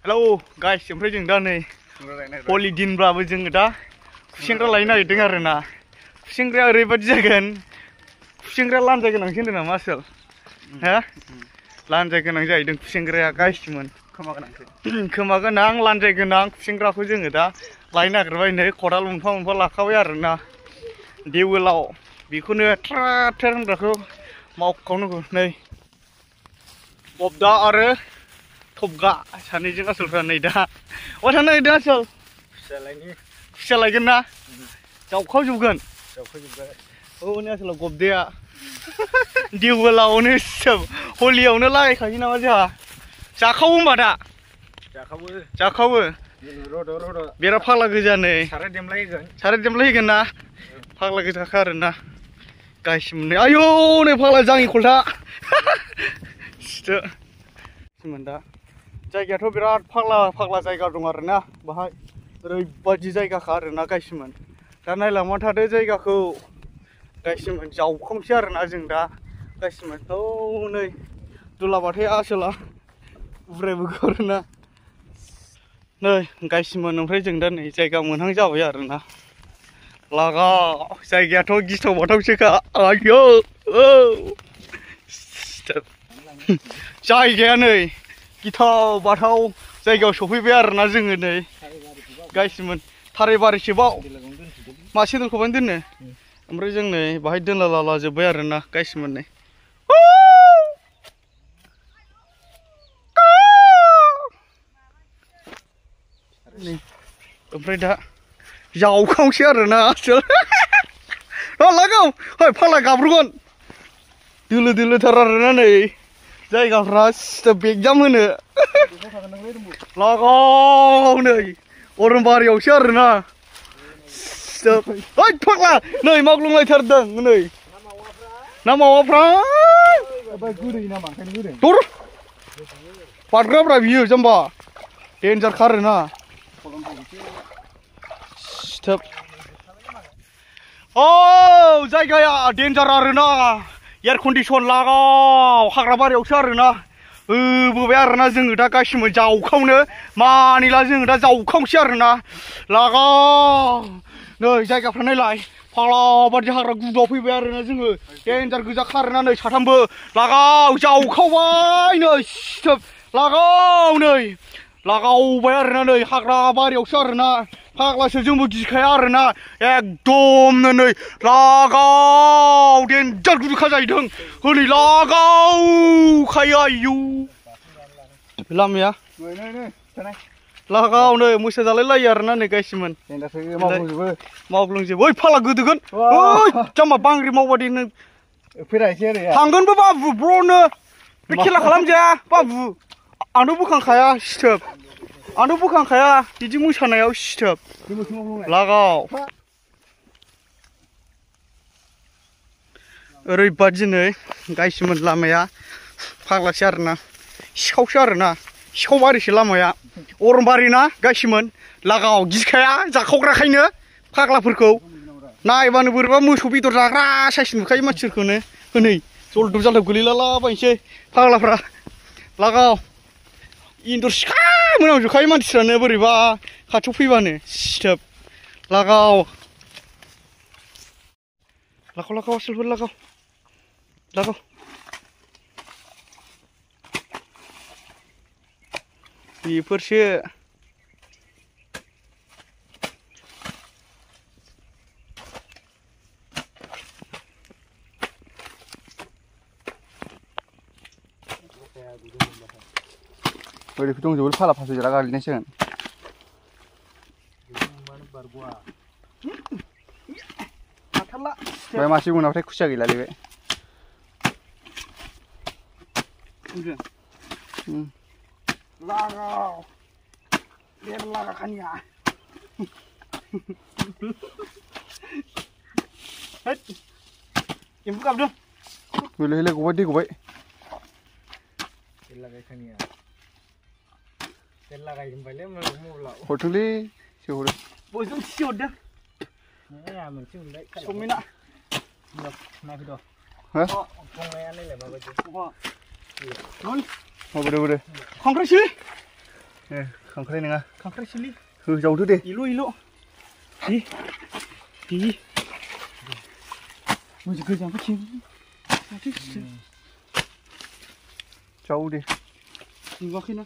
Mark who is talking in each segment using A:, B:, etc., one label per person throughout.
A: Hello guys, oमफ्राय जों दा नै हलि दिनब्लाबो जोङो दा खुसेंग्रा लायनो नागिरदों आरो ना। खुसेंग्राया ओरैबायदि जागोन, खुसेंग्राया लानजाय गोनांसो होनदों नामा आसोल? हो? लानजाय गोनां जाहैदों खुसेंग्राया गाइसमोन। खोमा गोनां लानजाय गोनां खुसेंग्राखौ जोङो दा लायनो नागिरबाय नै खदाल मोनफा मोनफा लाखाबाय आरो ना। देवोलाव बेखौनो ट्रा ट्रा होनग्राखौ मावखावनांगौ नै। बबदा आरो थबगा सानैजों आसोलफ्रा नै दा अबाव थांनो नागिरदों आसोल? खुसिया लायगोन ना? जावखावजोबगोन? औ नै आसोलाव गबदाया देवोलावनो सोब हलियावनो लागायखायो नामा जोंहा? जाखावो होमबा दा? जाखावो? बेरा फाग्ला गोजा नै साराय देमलायहोगोन ना? फाग्ला गोजाखा आरो ना गाइसमोन नै। आयौ नै फाग्ला जाङि खलथा सिथो दा जायगायाथ' बिराद फाग्ला जायगा दं आरो ना बाहाय ओरैबायदि जायगाखा आरो ना गाइसमोन। दा नायलांबाय थादो जायगाखौ गाइसमोन। जावखांसै आरो ना जों दा गाइसमोन। औ नै दुलाबाथाय आसोला उरायबोगौ आरो ना नै गाइसमोन। ओमफ्राय जों दा नै जायगा मोनहां जाबाय आरो ना। लागाव जायगायाथ' गिथाव बाथावसोखा। आयौ औ जायगाया नै गिथाव बाथाव जायगायाव सफैबाय आरो ना जोङो नै गाइसमोन। थारायबारिसोबाव मासे दोनखौबानो दोननो ओमफ्राय जों नै बाहाय दोनला लाला जोब्बाय आरो ना गाइसमोन नै। ओमफ्राय दा जावखांसै आरो ना आसोल लागाव है फाग्ला गाब्रगोन दोलो दोलोथार आरो ना नै जायगाफ्रा सिथोब बेगजाम होनो लागाव नै अरनबारियावसो आरो ना सिथोब। है फाग्ला नै मावग्लुंलायथारदों नै ना मावाफ्रा दर बारग्राब्रा बियो जाम्बा देन्जारखा आरो ना सिथोब। औ जायगाया देन्जार आरो ना एयार कन्डिसन लागाव हाग्राबारियावसो आरो ना होबोबाय आरो ना जोङो दा गाइसमोन जावखावनो मानिला जोङो दा जावखावसै आरो ना लागाव नै जायगाफ्रा नायलाय फाग्ला बायदि हाग्रा गुदुआव फैबाय आरो ना जोङो देन्जार गोजाखा आरो ना नै साथामबो लागाव जावखावबाय नै सिथोब लागाव नै लागावबाय आरो ना नै हाग्रा बारियावसो आरो ना फाग्लासो जोंबो गिखाया आरो ना एकदमनो नै लागाव देन्जार गुदुखा जाहैदों हनै लागावखायो आयौ लामाया लागाव नै मोसा जालाय लायो आरो ना नै गाइसमोन मावग्लुंजोबो। ओइ फाग्ला गोदोगोन ओइ जाम्बा बांग्रि मावबादि नों थांगोनबो बाबु ब्र'नो बे खेला खालामजाया बाबु आंथ' बोखांखाया सिथोब आंथ' बोखांखाया बिदि मोसानायाव सिथोब लागाव ओरैबादि नै गाइसमोन लामाया फाग्लासो आरो ना सिखावसो आरो ना सिखावबारिसो लामाया अरनबारि ना गाइसमोन लागाव गिखाया जाखावग्राखायनो फाग्लाफोरखौ नायबानो बोरैबा मोसौ बेदर जाग्रा साइस नुखायो मानसिफोरखौनो हनै जलदब जालदब गोलैलालाबायनोसै फाग्लाफ्रा लागाव इन्जर सिखा मोनामजोबखायो मानसिफ्रानो बोरैबा खाथियाव फैबानो सिथोब लागाव लागाव आसोलफोर लागाव बेफोरसो ओरैफोर दंजोबो फाला फास जरा गाग्लिनायसोन ओमफ्राय मासे उनावथाय खुसिया गैलालै बे लागाव बेर लागाखानिया एम्फौ गाबदों गबाय दै गबाय हरथोंलै सोहरो बयजों थि हरदों समिना माबायदि खांख्राइसो खांख्राइ नङा खांख्राइसोलै जावदो दे इल' दे मोजां गोजानबो थिं जाव दे नुवाखैना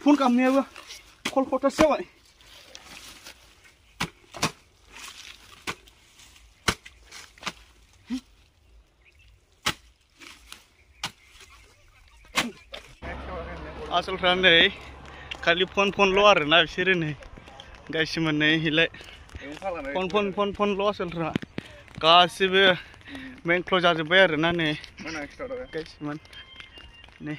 A: फन खालामनायाबो कल खथासो जाबाय आसलफ्रा नै खालि फनल' आरोना बिसोरो नै गासिमोन नै हिलाय फनल' आसलफ्रा गासिबो मेंक्ल' जाजोब्बाय आरोना नै गासिमोन नै